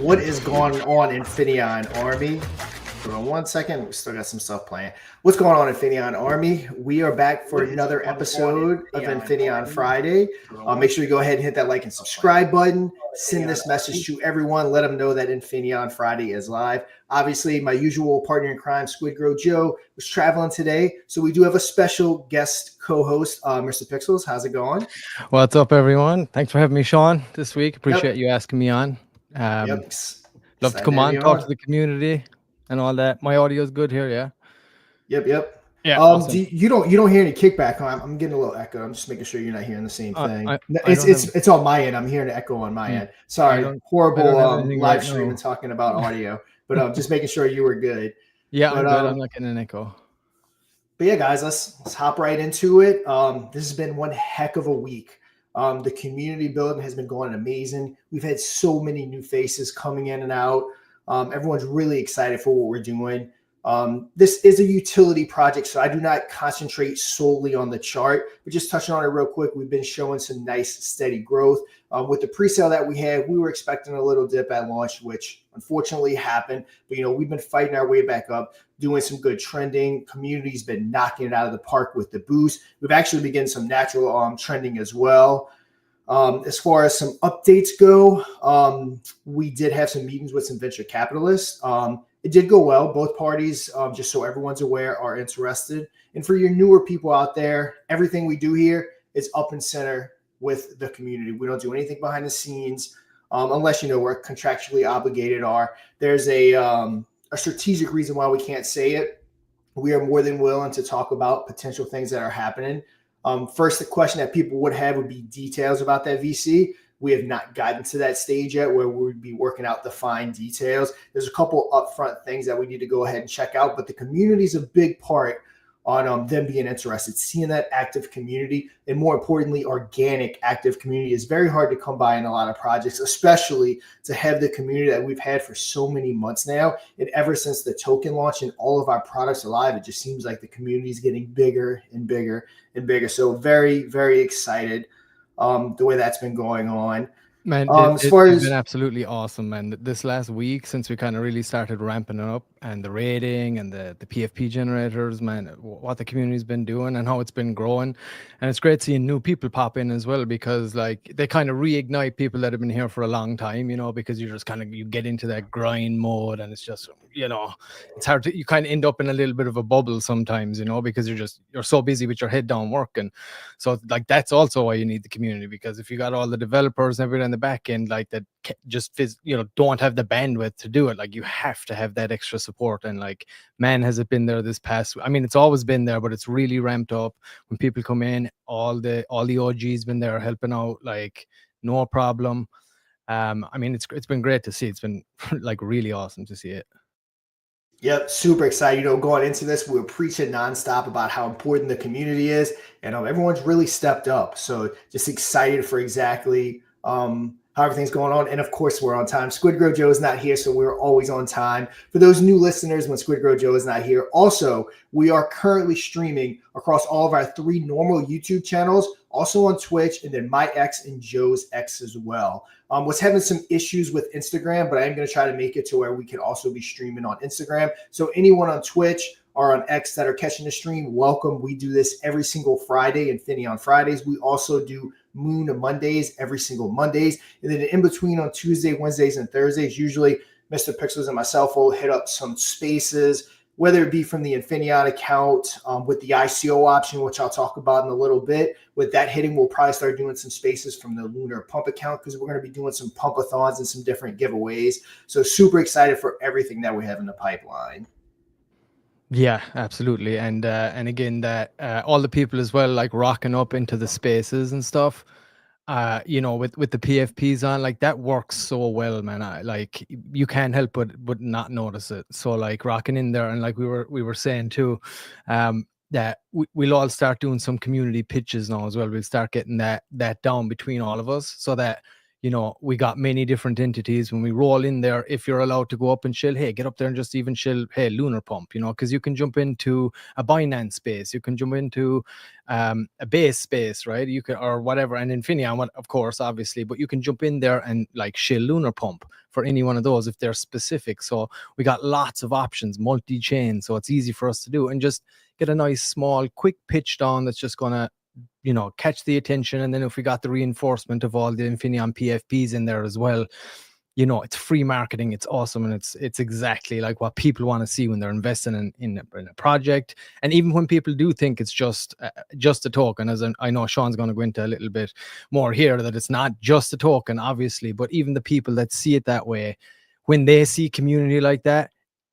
What is going on, Infinaeon Army? Hold on one second. We still got some stuff playing. What's going on, Infinaeon Army? We are back for another episode of Infinaeon Friday. Make sure you go ahead and hit that like and subscribe button. Send this message to everyone. Let them know that Infinaeon Friday is live. Obviously, my usual partner in crime, Squid Grow Joe, was traveling today. So we do have a special guest co-host, Mr. Pixels. How's it going? What's up, everyone? Thanks for having me, Sean, this week. Appreciate you asking me on. Love to come on, talk to the community and all that. My audio is good here, yeah? Yep. Yeah. Awesome. You don't hear any kickback? I'm getting a little echo. I'm just making sure you're not hearing the same thing. It's on my end. I'm hearing an echo on my end. Sorry, horrible live streaming talking about audio, but just making sure you were good. Yeah, I'm good. I'm not getting an echo. But yeah, guys, let's hop right into it. This has been one heck of a week. The community building has been going amazing. We've had so many new faces coming in and out. Everyone's really excited for what we're doing. This is a utility project, so I do not concentrate solely on the chart, but just touching on it real quick, we've been showing some nice steady growth. With the pre-sale that we had, we were expecting a little dip at launch, which unfortunately happened. But, we've been fighting our way back up, doing some good trending. Community's been knocking it out of the park with the boost. We've actually been getting some natural trending as well. As far as some updates go, we did have some meetings with some venture capitalists. It did go well. Both parties, just so everyone's aware, are interested. And for your newer people out there, everything we do here is up and center with the community. We don't do anything behind the scenes unless, we're contractually obligated are. There's a strategic reason why we can't say it. We are more than willing to talk about potential things that are happening. First, the question that people would have would be details about that VC. We have not gotten to that stage yet where we would be working out the fine details. There's a couple upfront things that we need to go ahead and check out, but the community is a big part on them being interested. Seeing that active community, and more importantly, organic active community, is very hard to come by in a lot of projects, especially to have the community that we've had for so many months now. And ever since the token launch and all of our products are live, it just seems like the community is getting bigger and bigger and bigger. So very, very excited the way that's been going on. Man, it's been absolutely awesome, man. This last week, since we kind of really started ramping it up, and the rating and the PFP generators, man, what the community's been doing and how it's been growing. And it's great seeing new people pop in as well, because like they kind of reignite people that have been here for a long time, because you just you get into that grind mode, and it's just, it's hard to, you kind of end up in a little bit of a bubble sometimes, because you're so busy with your head down work. And so like, that's also why you need the community, because if you got all the developers and everything in the back end, like that just don't have the bandwidth to do it, like you have to have that extra support. And like, man, has it been there this past, it's always been there, but it's really ramped up when people come in. All the OGs been there helping out, like no problem. It's been great to see. It's been like really awesome to see it. Yep, super excited. Going into this, we were preaching nonstop about how important the community is, and everyone's really stepped up. So just excited for exactly how everything's going on. And of course, we're on time. Squid Grow Joe is not here, so we're always on time. For those new listeners, when Squid Grow Joe is not here, also, we are currently streaming across all of our 3 normal YouTube channels, also on Twitch, and then my X and Joe's X as well. Was having some issues with Instagram, but I am going to try to make it to where we can also be streaming on Instagram. So anyone on Twitch or on X that are catching the stream, welcome. We do this every single Friday, Infinaeon Fridays. We also do Moon Mondays every single Mondays. And then in between on Tuesday, Wednesdays, and Thursdays, usually Mr. Pixels and myself will hit up some spaces, whether it be from the Infinaeon account with the ICO option, which I'll talk about in a little bit. With that hitting, we'll probably start doing some spaces from the LunarPump account, because we're going to be doing some pumpathons and some different giveaways. So super excited for everything that we have in the pipeline. Yeah, absolutely. And again, that all the people as well, like rocking up into the spaces and stuff, with the PFPs on, like that works so well, man. Like you can't help but not notice it. So like rocking in there, and like we were saying too, that we'll all start doing some community pitches now as well. We'll start getting that down between all of us, so that we got many different entities. When we roll in there, if you're allowed to go up and chill, hey, get up there and just even chill, hey, Lunar Pump, because you can jump into a Binance space, you can jump into a base space, right? You can, or whatever, and Infinion, of course, obviously, but you can jump in there and like shill Lunar Pump for any one of those if they're specific. So we got lots of options, multi-chain, so it's easy for us to do and just get a nice small quick pitch down that's just gonna catch the attention. And then if we got the reinforcement of all the Infinion PFPs in there as well, it's free marketing, it's awesome, and it's exactly like what people want to see when they're investing in a project. And even when people do think it's just a token, as I know Sean's going to go into a little bit more here, that it's not just a token, obviously, but even the people that see it that way, when they see community like that,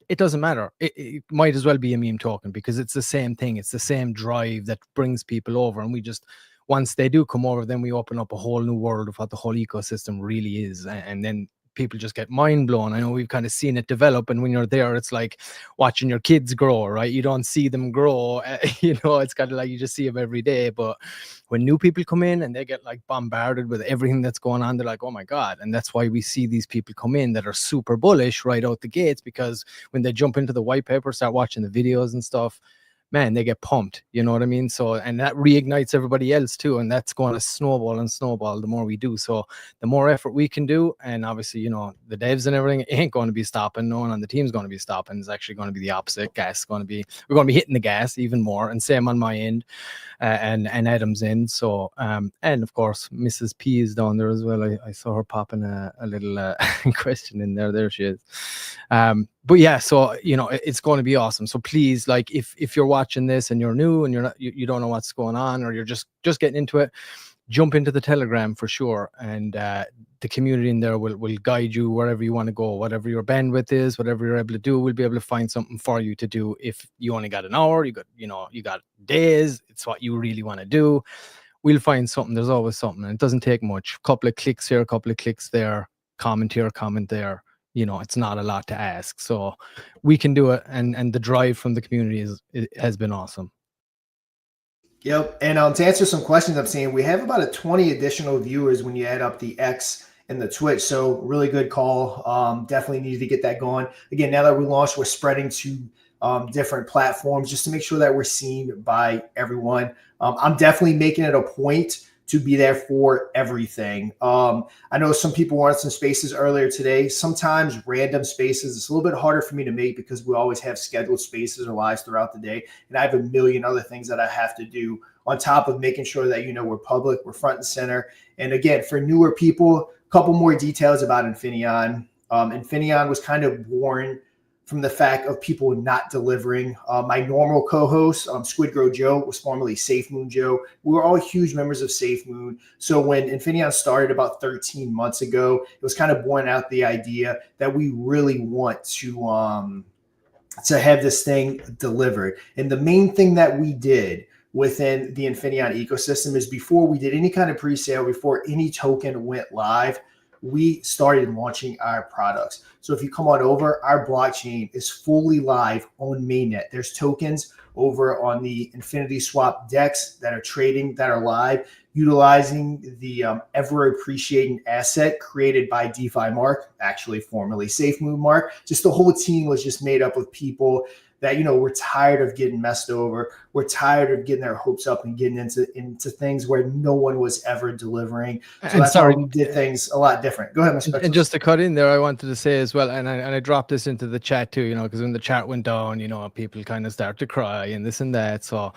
it doesn't matter. It might as well be a meme token, because it's the same thing. It's the same drive that brings people over. And we just, once they do come over, then we open up a whole new world of what the whole ecosystem really is. And then people just get mind blown. I know we've kind of seen it develop, and when you're there, it's like watching your kids grow, right? You don't see them grow, it's kind of like you just see them every day. But when new people come in and they get like bombarded with everything that's going on, they're like, oh my God. And that's why we see these people come in that are super bullish right out the gates, because when they jump into the white paper, start watching the videos and stuff, man, they get pumped, you know what I mean? So, and that reignites everybody else too. And that's going to snowball and snowball the more we do. So the more effort we can do, and obviously, the devs and everything ain't going to be stopping. No one on the team's going to be stopping. It's actually going to be the opposite. We're going to be hitting the gas even more, and same on my end, and Adam's end. So, and of course, Mrs. P is down there as well. I saw her popping a little question in there. There she is. But yeah, so it's going to be awesome. So please, like, if you're watching this and you're new and you don't know what's going on, or you're just getting into it, jump into the Telegram for sure, and the community in there will guide you wherever you want to go, whatever your bandwidth is, whatever you're able to do. We'll be able to find something for you to do. If you only got an hour, you got days, it's what you really want to do, we'll find something. There's always something, and it doesn't take much. A couple of clicks here, a couple of clicks there, comment here, comment there. It's not a lot to ask, so we can do it. And the drive from the community has been awesome. Yep. And to answer some questions I'm seeing, we have about 20 additional viewers when you add up the X and the Twitch. So really good call. Definitely needed to get that going. Again, now that we launched, we're spreading to different platforms just to make sure that we're seen by everyone. I'm definitely making it a point to be there for everything. I know some people wanted some spaces earlier today. Sometimes random spaces, it's a little bit harder for me to make because we always have scheduled spaces or lives throughout the day. And I have a million other things that I have to do on top of making sure that, we're public, we're front and center. And again, for newer people, a couple more details about Infinion. Infinion was kind of born from the fact of people not delivering. My normal co-host, Squid Grow Joe, was formerly Safe Moon Joe. We were all huge members of Safe Moon. So when Infinion started about 13 months ago, it was kind of born out the idea that we really want to have this thing delivered. And the main thing that we did within the Infinion ecosystem is, before we did any kind of pre-sale, before any token went live, we started launching our products. So if you come on over, our blockchain is fully live on mainnet. There's tokens over on the Infinity Swap DEX that are trading, that are live, utilizing the ever appreciating asset created by DeFi Mark, actually formerly Safe Moon Mark. Just the whole team was just made up of people that, we're tired of getting messed over. We're tired of getting their hopes up and getting into things where no one was ever delivering. So that's why we did things a lot different. Go ahead, Mr. And just to cut in there, I wanted to say as well, and I dropped this into the chat too, because when the chat went down, people kind of start to cry and this and that. So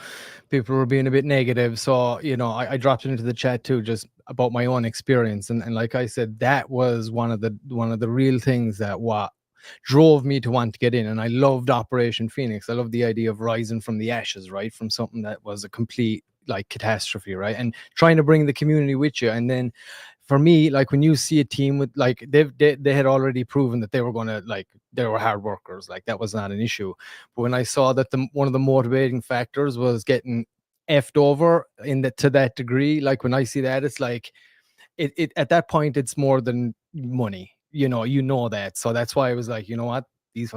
people were being a bit negative. So, I dropped it into the chat too, just about my own experience. And like I said, that was one of the real things that drove me to want to get in. And I loved Operation Phoenix. I loved the idea of rising from the ashes, right? From something that was a complete like catastrophe, right? And trying to bring the community with you. And then for me, like when you see a team with like they had already proven that they were going to, like, they were hard workers, like that was not an issue. But when I saw that one of the motivating factors was getting effed over to that degree, like when I see that, it's like it at that point it's more than money. You know that. So that's why I was like, you know what? these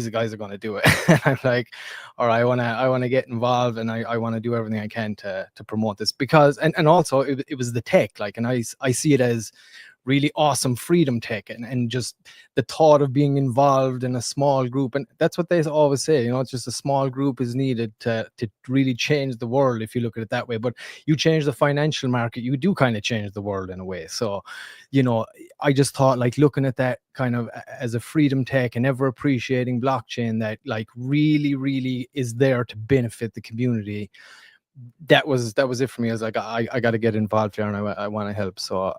guys are going to do it. And I'm like, all right, I want to get involved, and I want to do everything I can to promote this, because, and also it was the tech, like, and I see it as really awesome freedom tech, and just the thought of being involved in a small group. And that's what they always say, you know, it's just a small group is needed to really change the world, if you look at it that way. But you change the financial market, you do kind of change the world in a way. So, you know, I just thought, like, looking at that kind of as a freedom tech and ever appreciating blockchain that, like, really is there to benefit the community, that was it for me. I was like, I got to get involved here, and I want to help. So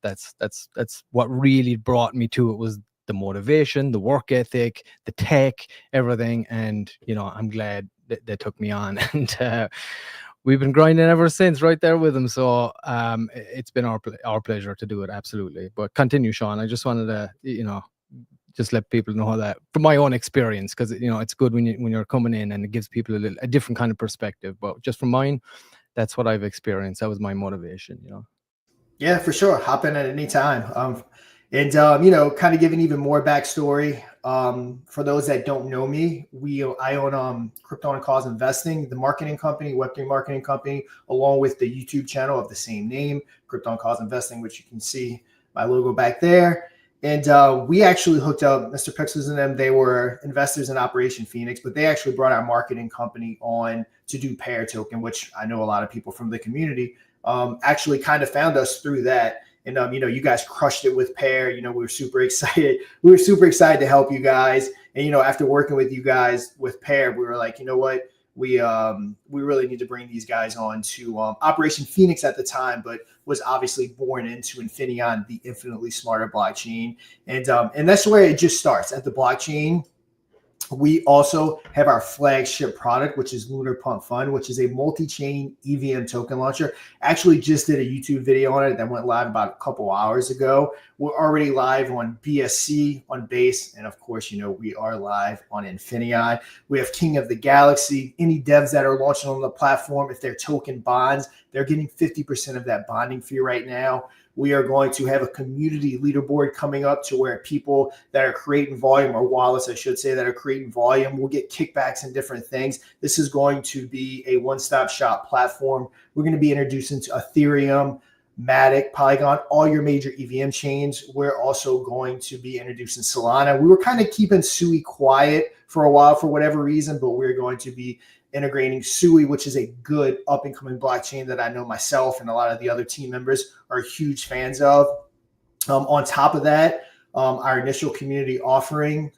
that's what really brought me to it, was the motivation, the work ethic, the tech, everything. And, you know, I'm glad that they took me on, and we've been grinding ever since, right there with them. So it's been our pleasure to do it, absolutely. But continue, Sean. I just wanted to, you know, just let people know that from my own experience, because, you know, it's good when you're coming in, and it gives people a different kind of perspective. But just from mine, that's what I've experienced. That was my motivation, you know. Yeah, for sure. Hop in at any time. And you know, kind of giving even more backstory. For those that don't know me, I own Crypto and Cause Investing, the marketing company, Web3 marketing company, along with the YouTube channel of the same name, Crypto and Cause Investing, which you can see my logo back there. And we actually hooked up Mr. Pixels and them. They were investors in Operation Phoenix, but they actually brought our marketing company on to do Pair Token, which I know a lot of people from the community actually kind of found us through that. And, you know, you guys crushed it with Pair. You know, we were super excited. We were super excited to help you guys. And, you know, after working with you guys with Pair, we were like, you know what? We really need to bring these guys on to Operation Phoenix at the time, but was obviously born into Infinaeon, the infinitely smarter blockchain. And that's where it just starts at the blockchain. We also have our flagship product, which is LunarPumpFun, which is a multi-chain EVM token launcher. Actually just did a YouTube video on it that went live about a couple hours ago. We're already live on BSC, on Base, and of course, you know, we are live on Infinion. We have King of the Galaxy. Any devs that are launching on the platform, if they're token bonds, they're getting 50% of that bonding fee right now. We are going to have a community leaderboard coming up to where people that are creating volume, or wallets, I should say, that are creating volume, will get kickbacks and different things. This is going to be a one-stop shop platform. We're going to be introducing to Ethereum, Matic, Polygon, all your major EVM chains. We're also going to be introducing Solana. We were kind of keeping Sui quiet for a while for whatever reason, but we're going to be integrating Sui, which is a good up-and-coming blockchain that I know myself and a lot of the other team members are huge fans of. On top of that, our initial community offering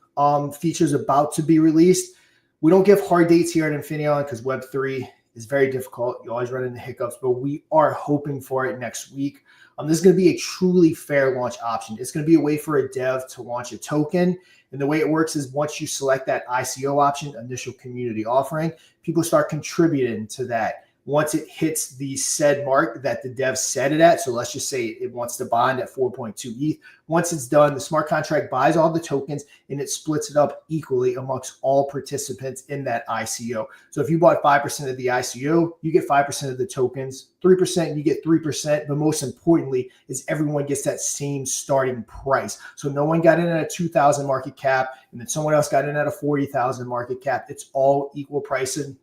features about to be released. We don't give hard dates here at Infinion because Web3 is very difficult. You always run into hiccups, but we are hoping for it next week. This is going to be a truly fair launch option. It's going to be a way for a dev to launch a token. And the way it works is once you select that ICO option, initial community offering, people start contributing to that. Once it hits the said mark that the dev set it at, so let's just say it wants to bond at 4.2 ETH. Once it's done, the smart contract buys all the tokens and it splits it up equally amongst all participants in that ICO. So if you bought 5% of the ICO, you get 5% of the tokens, 3%, you get 3%. But most importantly is everyone gets that same starting price. So no one got in at a 2,000 market cap and then someone else got in at a 40,000 market cap. It's all equal pricing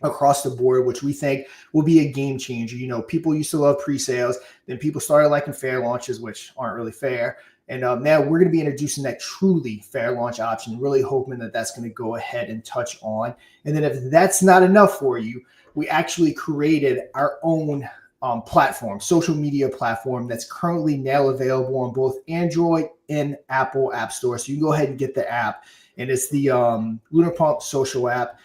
across the board, which we think will be a game changer. You know, people used to love pre-sales, then people started liking fair launches, which aren't really fair. And now we're going to be introducing that truly fair launch option, really hoping that that's going to go ahead and touch on. And then if that's not enough for you, we actually created our own platform, social media platform that's currently now available on both Android and Apple App Store. So you can go ahead and get the app, and it's the LunarPump Social App.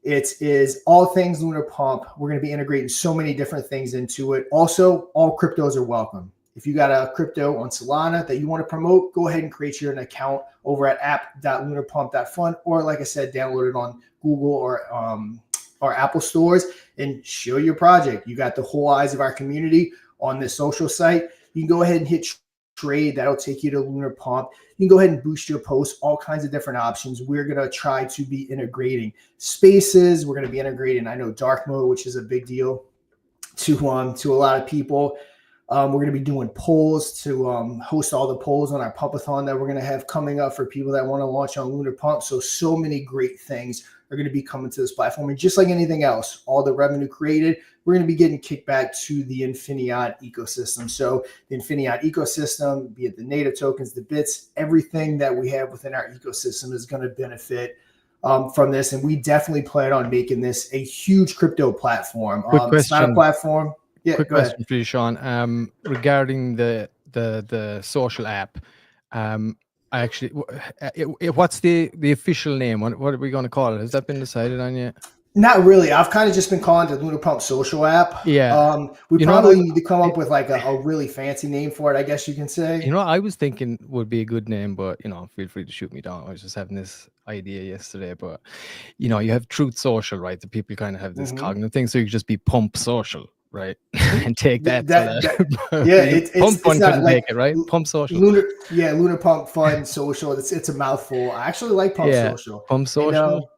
It is all things Lunar Pump. We're going to be integrating so many different things into it. Also, all cryptos are welcome. If you got a crypto on Solana that you want to promote, go ahead and create your account over at app.LunarPump.fun, or like I said, download it on Google or Apple stores and show your project. You got the whole eyes of our community on this social site. You can go ahead and hit trade. That'll take you to Lunar Pump. You can go ahead and boost your posts, all kinds of different options. We're going to try to be integrating spaces. We're going to be integrating, I know, dark mode, which is a big deal to a lot of people. We're going to be doing polls to host all the polls on our pumpathon that we're going to have coming up for people that want to launch on Lunar Pump. So many great things are going to be coming to this platform. And just like anything else, all the revenue created, we're going to be getting kicked back to the Infinaeon ecosystem. So the Infinaeon ecosystem, be it the native tokens, the bits, everything that we have within our ecosystem is going to benefit from this. And we definitely plan on making this a huge crypto platform. Quick It's not a question. platform. Yeah, Quick go ahead. question for you, Sean. Regarding the social app, I actually, what's the official name? What are we going to call it? Has that been decided on yet? Not really. I've kind of just been calling it the LunarPump Social App. Yeah. We You know what probably need to come up with like a really fancy name for it, I guess you can say. You know, I was thinking would be a good name, but you know, feel free to shoot me down. I was just having this idea yesterday, but you know, you have Truth Social, right? The people kind of have this cognitive thing, so you could just be Pump Social, right? And take that. Yeah, it's Fun not couldn't like take it, right? Pump Social. LunarPumpFun Social. It's a mouthful. I actually like Pump Social. Pump And Social.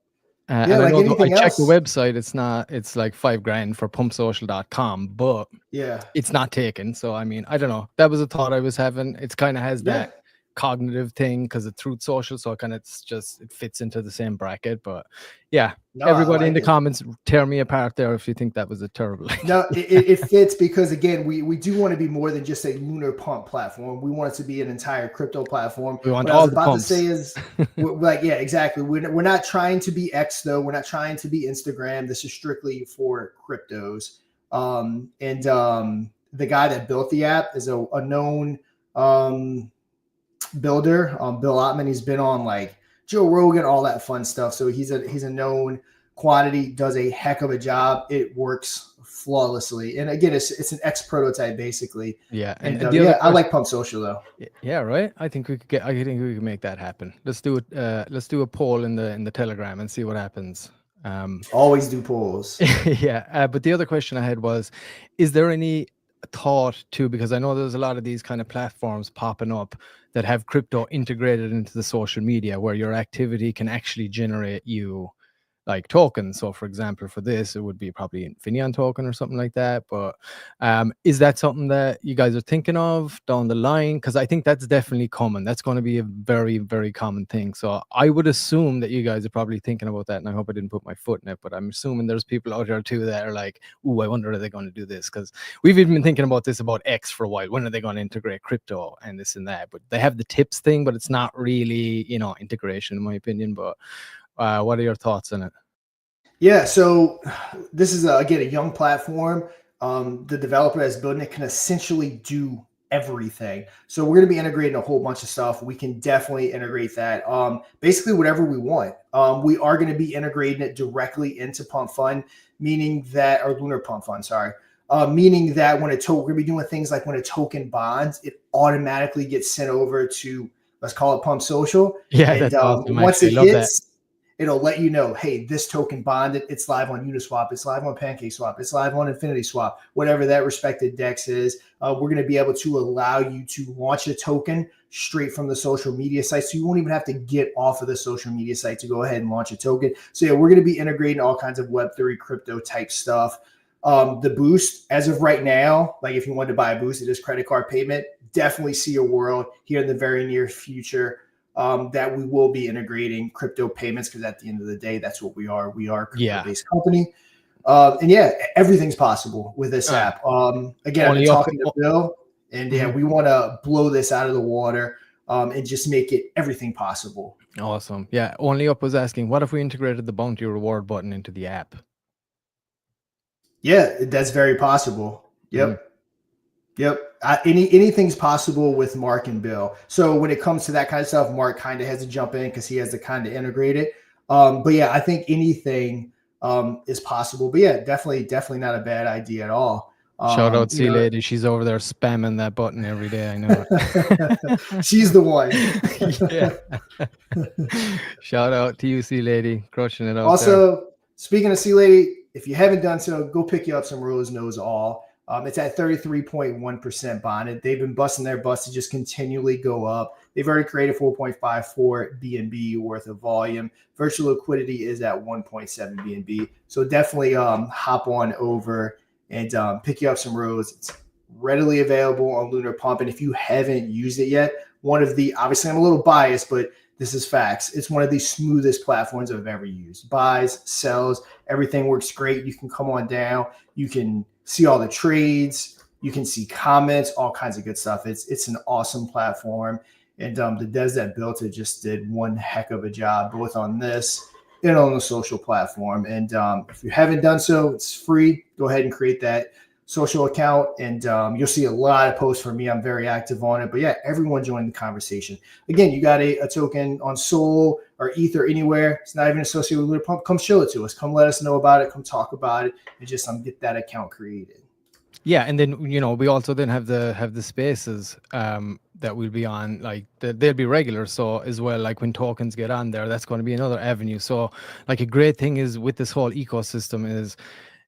yeah, and I like know I anything checked the else. website, it's like $5,000 for pumpsocial.com, but Yeah, it's not taken. So I mean, I don't know. That was a thought I was having. It's kind of has that cognitive thing because it's Truth Social, so it fits into the same bracket. But yeah, no, everybody in like the comments tear me apart there if you think that was a terrible No, it fits because again, we do want to be more than just a lunar pump platform. We want it to be an entire crypto platform. We want What I was all the about to pumps. say is, like, yeah, exactly. We're not trying to be X though. We're not trying to be Instagram. This is strictly for cryptos. The guy that built the app is a known builder, Bill Ottman. He's been on like Joe Rogan, all that fun stuff. So he's a known quantity, does a heck of a job. It works flawlessly. And again, it's an X prototype basically. Yeah. And the yeah, other I like Pump Social though. Yeah, right. I think we could make that happen. Let's do it. Let's do a poll in the Telegram and see what happens. Always do polls. Yeah. But the other question I had was, is there any thought to, because I know there's a lot of these kind of platforms popping up that have crypto integrated into the social media where your activity can actually generate you like tokens. So for example, for this, it would be probably Infinion token or something like that. But is that something that you guys are thinking of down the line? Because I think that's definitely common. That's going to be a very, very common thing. So I would assume that you guys are probably thinking about that. And I hope I didn't put my foot in it, but I'm assuming there's people out there too that are like, ooh, I wonder, are they going to do this? Because we've even been thinking about this about X for a while. When are they going to integrate crypto and this and that? But they have the tips thing, but it's not really, you know, integration in my opinion. But what are your thoughts on it? Yeah, so this is again a young platform. The developer that's building it can essentially do everything. So we're going to be integrating a whole bunch of stuff. We can definitely integrate that. Basically, whatever we want. We are going to be integrating it directly into Pump Fun, meaning that, or Lunar Pump Fun, sorry. Meaning that when we're going to be doing things like when a token bonds, it automatically gets sent over to, let's call it Pump Social. Yeah, And that's awesome. once Actually, it I love that. hits, it'll let you know, hey, this token bonded. It's live on Uniswap. It's live on PancakeSwap. It's live on Infinity Swap, whatever that respected DEX is. We're going to be able to allow you to launch a token straight from the social media site. So you won't even have to get off of the social media site to go ahead and launch a token. So yeah, we're going to be integrating all kinds of Web3 crypto type stuff. The boost, as of right now, like if you wanted to buy a boost, it is credit card payment. Definitely see a world here in the very near future that we will be integrating crypto payments, because at the end of the day, that's what we are. We are a crypto-based company. And yeah, everything's possible with this app. Again, I've been talking to Bill, and yeah, we want to blow this out of the water and just make it everything possible. Awesome. Yeah, Only Up was asking, what if we integrated the bounty reward button into the app? Yeah, that's very possible. Yep. Yep. Anything's possible with Mark and Bill. So when it comes to that kind of stuff, Mark kind of has to jump in because he has to kind of integrate it. But yeah, I think anything is possible. But yeah, definitely not a bad idea at all. Shout out C Lady. She's over there spamming that button every day. I know it. She's the one. Yeah. Shout out to you, C Lady, crushing it out. Also, there. Speaking of C Lady, if you haven't done so, go pick you up some Rose Knows All. It's at 33.1% bonded. They've been busting their butts to just continually go up. They've already created 4.54 BNB worth of volume. Virtual liquidity is at 1.7 BNB. So definitely hop on over and pick you up some Rose. It's readily available on Lunar Pump. And if you haven't used it yet, one of the, obviously I'm a little biased, but this is facts. It's one of the smoothest platforms I've ever used. Buys, sells, everything works great. You can come on down. You can see all the trades. You can see comments, all kinds of good stuff. It's an awesome platform. And the devs that built it just did one heck of a job, both on this and on the social platform. And if you haven't done so, it's free. Go ahead and create that social account, and you'll see a lot of posts from me. I'm very active on it. But yeah, everyone join the conversation. Again, you got a token on Sol or ETH or anywhere. It's not even associated with LunarPump. Come show it to us. Come let us know about it. Come talk about it, and just get that account created. Yeah, and then we also then have the spaces that we'll be on, like they'll be regular, so as well, like when tokens get on there, that's going to be another avenue. So like a great thing is with this whole ecosystem is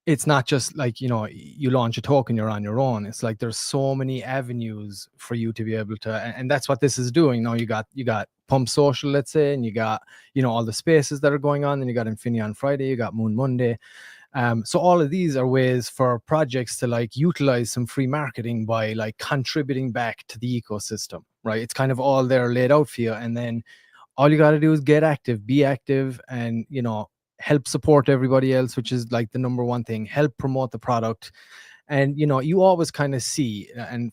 it's not just like you launch a token, you're on your own. It's like there's so many avenues for you to be able to, and that's what this is doing. Now you got Pump Social, let's say, and you got all the spaces that are going on, and you got Infinaeon Friday, you got Moon Monday. So all of these are ways for projects to like utilize some free marketing by like contributing back to the ecosystem, right? It's kind of all there laid out for you. And then all you got to do is get active, be active, and, help support everybody else, which is like the number one thing. Help promote the product. And, you always kind of see, and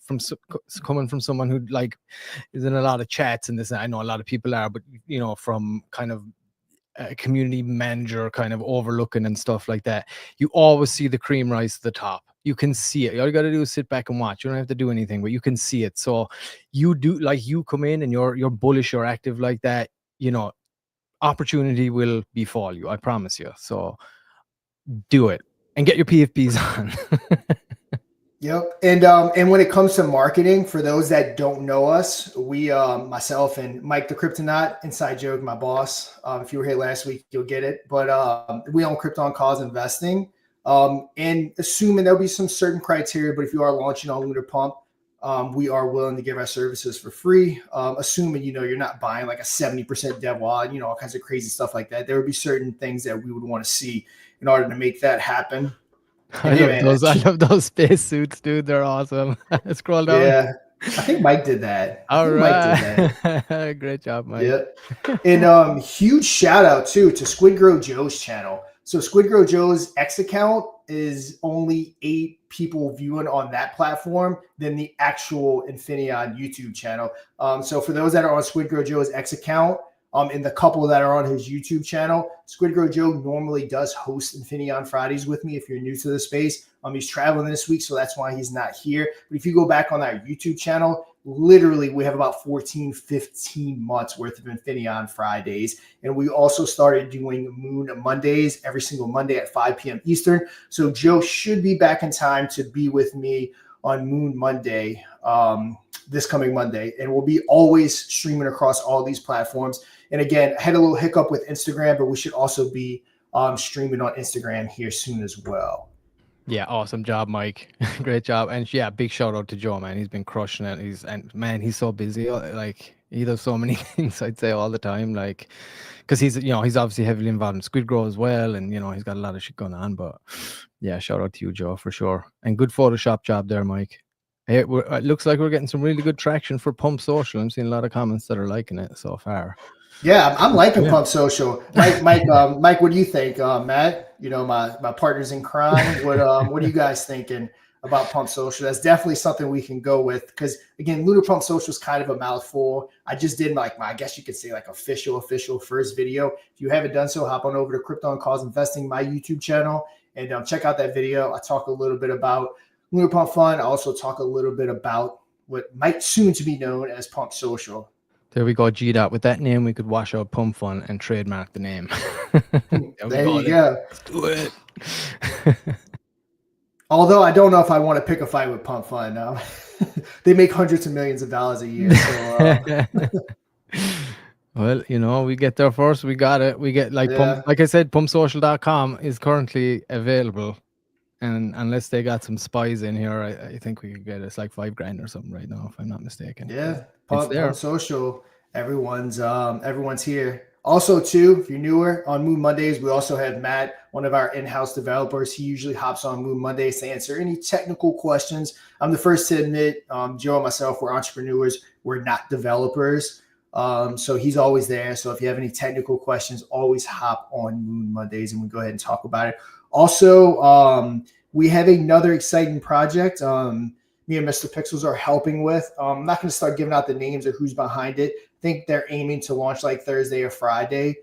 coming from someone who like is in a lot of chats and this, I know a lot of people are, but, from kind of a community manager kind of overlooking and stuff like that, you always see the cream rise to the top. You can see it. All you got to do is sit back and watch. You don't have to do anything, but you can see it. So you do, like, you come in and you're bullish, you're active like that, opportunity will befall you, I promise you. So do it and get your PFPs on. Yep. And when it comes to marketing, for those that don't know us, we myself and Mike the Kryptonaut, inside joke, my boss. If you were here last week, you'll get it. But we own Krypton Cause Investing. And assuming there'll be some certain criteria, but if you are launching on Lunar Pump, we are willing to give our services for free. Assuming you're not buying like a 70% dev wallet, all kinds of crazy stuff like that. There would be certain things that we would want to see in order to make that happen. I love those space suits, dude. They're awesome. Scroll down. Yeah, I think Mike did that. All right. Mike did that. Great job, Mike. Yeah. And huge shout out too to Squid Grow Joe's channel. So Squid Grow Joe's X account is only 8 people viewing on that platform than the actual Infinion YouTube channel. So for those that are on Squid Grow Joe's X account, and the couple that are on his YouTube channel, Squid Grow Joe normally does host Infinaeon Fridays with me. If you're new to the space, he's traveling this week, so that's why he's not here. But if you go back on our YouTube channel, literally we have about 14, 15 months worth of Infinaeon Fridays. And we also started doing Moon Mondays every single Monday at 5 p.m. Eastern. So Joe should be back in time to be with me on Moon Monday, this coming Monday. And we'll be always streaming across all these platforms. And again, I had a little hiccup with Instagram, but we should also be streaming on Instagram here soon as well. Yeah, awesome job, Mike. Great job. And yeah, big shout out to Joe, man. He's been crushing it. He's so busy. Like, he does so many things, I'd say, all the time. Like, because he's obviously heavily involved in Squid Grow as well, and he's got a lot of shit going on. But yeah, shout out to you, Joe, for sure. And good Photoshop job there, Mike. Hey, it looks like we're getting some really good traction for Pump Social. I'm seeing a lot of comments that are liking it so far. Yeah, I'm liking Pump Social. Mike, what do you think, Matt? My partners in crime. What are you guys thinking about Pump Social? That's definitely something we can go with, because again, Lunar Pump Social is kind of a mouthful. I just did my I guess you could say like official first video. If you haven't done so, hop on over to Krypton Cause Investing, my YouTube channel, and check out that video. I talk a little bit about LunarPumpFun. I also talk a little bit about what might soon to be known as Pump Social. There we go, G-Dot. With that name, we could wash out Pump Fun and trademark the name. There you go. Let's do it. Although I don't know if I want to pick a fight with Pump Fun. They make hundreds of millions of dollars a year. So, well, we get there first. We got it. We get like Pump, like I said, pumpsocial.com is currently available. And unless they got some spies in here, I think we could get it's like $5,000 or something right now, if I'm not mistaken. Yeah, Pump Social. Everyone's here. Also, too, if you're newer, on Moon Mondays, we also have Matt, one of our in-house developers. He usually hops on Moon Mondays to answer any technical questions. I'm the first to admit, Joe and myself, we're entrepreneurs. We're not developers. So he's always there. So if you have any technical questions, always hop on Moon Mondays and we go ahead and talk about it. Also, we have another exciting project. Me and Mr. Pixels are helping with. I'm not going to start giving out the names or who's behind it. I think they're aiming to launch like Thursday or Friday.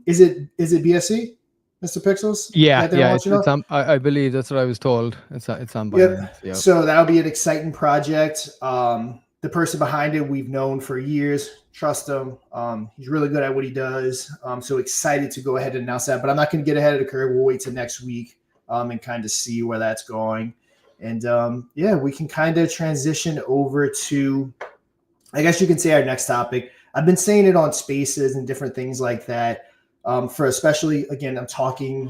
Is it BSC, Mr. Pixels? Yeah, it's I believe that's what I was told. It's on Binance. Yep. So that'll be an exciting project. The person behind it we've known for years. Trust him. He's really good at what he does. So excited to go ahead and announce that. But I'm not going to get ahead of the curve. We'll wait till next week and kind of see where that's going. And we can kind of transition over to, I guess you can say, our next topic. I've been saying it on spaces and different things like that. For especially, again, I'm talking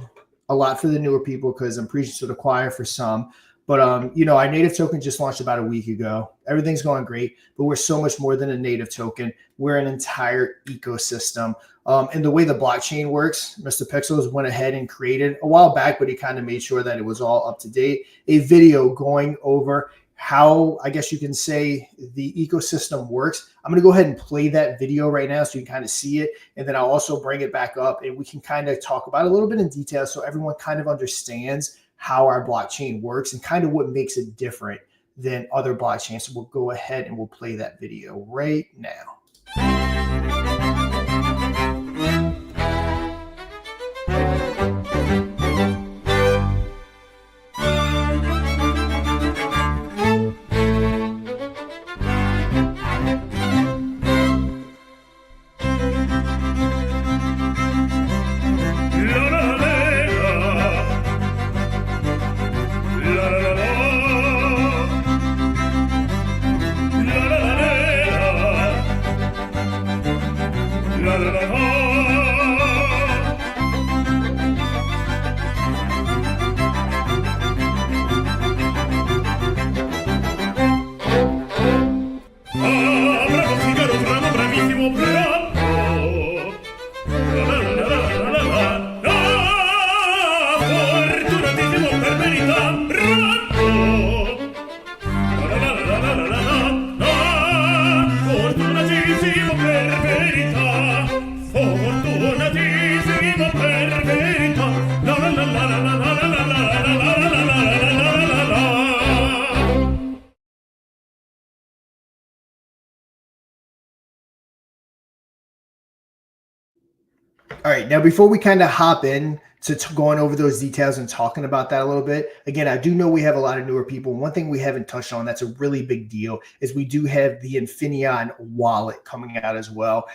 a lot for the newer people because I'm preaching to the choir for some. But, our native token just launched about a week ago. Everything's going great, but we're so much more than a native token. We're an entire ecosystem. And the way the blockchain works, Mr. Pixels went ahead and created a while back, but he kind of made sure that it was all up to date, a video going over how, I guess you can say, the ecosystem works. I'm going to go ahead and play that video right now so you can kind of see it. And then I'll also bring it back up and we can kind of talk about it a little bit in detail so everyone kind of understands how our blockchain works and kind of what makes it different than other blockchains. So we'll go ahead and we'll play that video right now. All right, now before we kind of hop in to going over those details and talking about that a little bit, again, I do know we have a lot of newer people. One thing we haven't touched on that's a really big deal is we do have the Infinaeon Wallet coming out as well,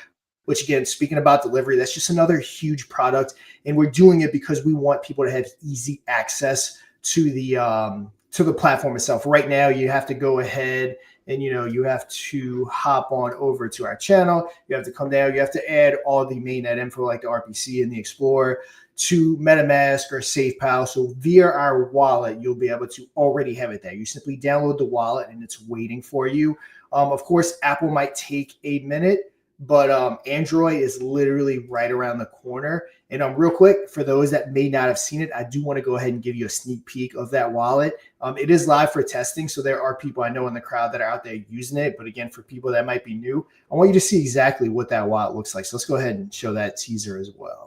which, again, speaking about delivery, that's just another huge product. And we're doing it because we want people to have easy access to the platform itself. Right now, you have to go ahead and, you have to hop on over to our channel. You have to come down. You have to add all the mainnet info like the RPC and the Explorer to MetaMask or SafePal. So via our wallet, you'll be able to already have it there. You simply download the wallet and it's waiting for you. Of course, Apple might take a minute, but Android is literally right around the corner. And real quick, for those that may not have seen it, I do want to go ahead and give you a sneak peek of that wallet. It is live for testing, so there are people I know in the crowd that are out there using it. But again, for people that might be new, I want you to see exactly what that wallet looks like. So let's go ahead and show that teaser as well.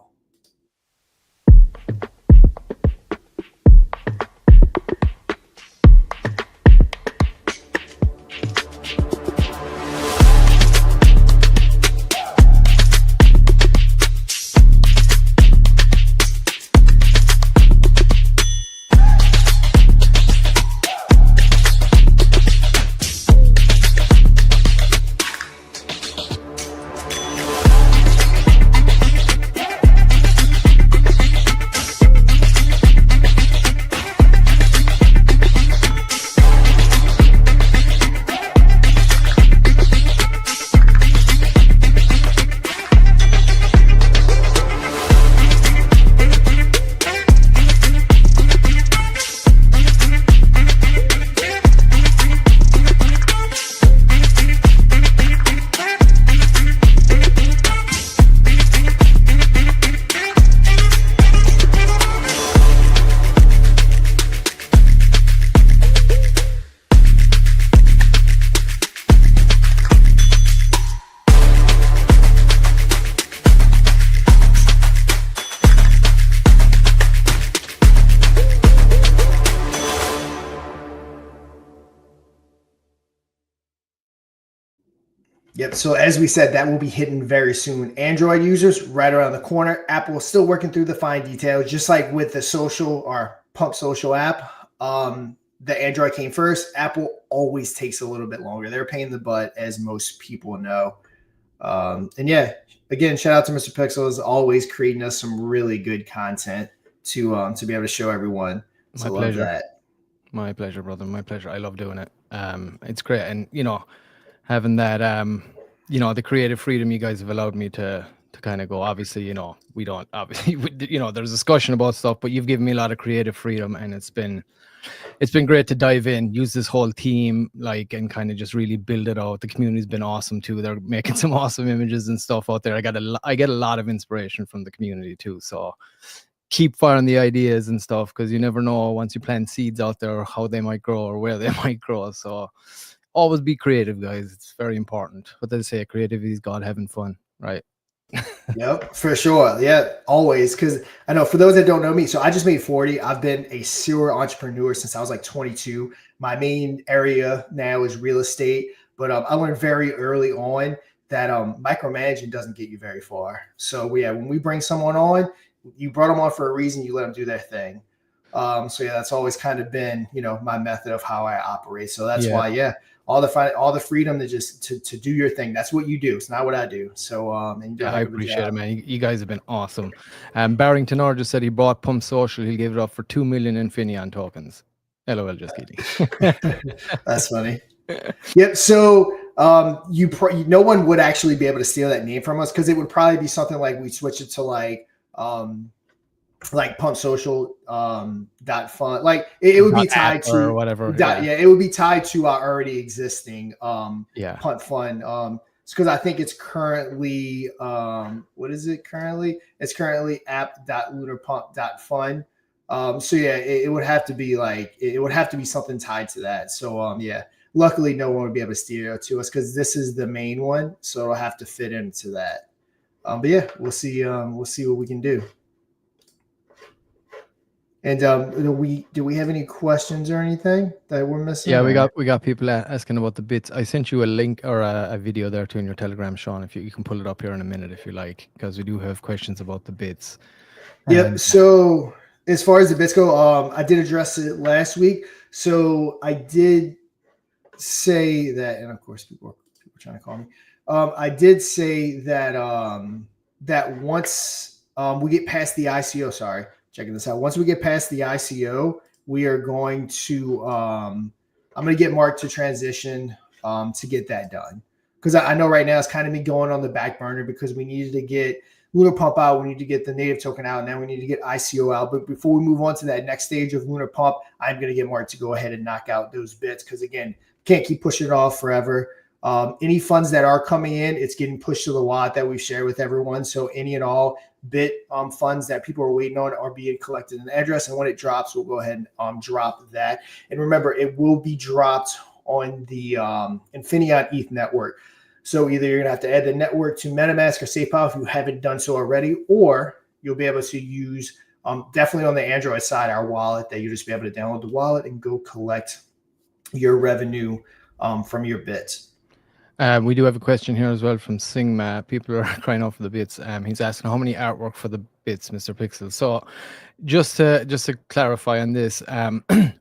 Yep. So as we said, that will be hitting very soon. Android users right around the corner. Apple is still working through the fine details, just like with the social or Pump Social app. The Android came first. Apple always takes a little bit longer. They're a pain in the butt, as most people know. And yeah, again, shout out to Mr. Pixel as always creating us some really good content to be able to show everyone. My So love pleasure. that. My pleasure, brother. My pleasure. I love doing it. It's great, and having that, the creative freedom you guys have allowed me to kind of go. Obviously, we don't obviously, there's discussion about stuff, but you've given me a lot of creative freedom, and it's been great to dive in, use this whole team, like, and kind of just really build it out. The community's been awesome too. They're making some awesome images and stuff out there. I get a lot of inspiration from the community too. So keep firing the ideas and stuff, because you never know once you plant seeds out there how they might grow or where they might grow. So always be creative, guys. It's very important. What they say, creativity is God having fun, right? Yep, for sure. Yeah, always. Because I know for those that don't know me, so I just made 40. I've been a serial entrepreneur since I was like 22. My main area now is real estate, but I learned very early on that micromanaging doesn't get you very far. So yeah, when we bring someone on, you brought them on for a reason. You let them do their thing. So yeah, that's always kind of been my method of how I operate. So that's why all the freedom to just to do your thing. That's what you do. It's not what I do. So and you do a I heck of a appreciate it, job. man. You guys have been awesome. Barrington R just said he bought Pump Social. He'll give it up for 2 million Infinion tokens. LOL, just kidding. That's funny. Yep. So no one would actually be able to steal that name from us, because it would probably be something like we switch it to like Pump Social .fun. Like it would be tied to or whatever. it would be tied to our already existing Yeah. Punt Fun. It's because I think it's currently what is it currently? It's currently app.LunarPump.fun. So yeah, it would have to be it would have to be something tied to that. So yeah, luckily no one would be able to steer it to us because this is the main one, so it'll have to fit into that. But yeah, we'll see what we can do. And do we have any questions or anything that we're missing? Yeah, we got people asking about the bits. I sent you a link or a video there too in your Telegram, Sean. If you can pull it up here in a minute if you like, because we do have questions about the bits. Yep. So as far as the bits go, I did address it last week. So I did say that, and of course people are trying to call me. I did say that that once we get past the ICO, sorry, checking this out. Once we get past the ICO, we are going to I'm going to get Mark to transition to get that done, because I know right now it's kind of me going on the back burner because we needed to get Lunar Pump out, we need to get the native token out, and then we need to get ICO out. But before we move on to that next stage of Lunar Pump, I'm going to get Mark to go ahead and knock out those bits, because again, can't keep pushing it off forever. Any funds that are coming in, it's getting pushed to the wallet that we've shared with everyone. So any and all bit funds that people are waiting on are being collected in the address. And when it drops, we'll go ahead and drop that. And remember, it will be dropped on the Infinaeon ETH network. So either you're going to have to add the network to MetaMask or SafePal if you haven't done so already, or you'll be able to use definitely on the Android side, our wallet, that you'll just be able to download the wallet and go collect your revenue from your bits. We do have a question here as well from Singma. People are crying out for the bits. He's asking how many artwork for the bits, Mr. Pixel. So just to clarify on this,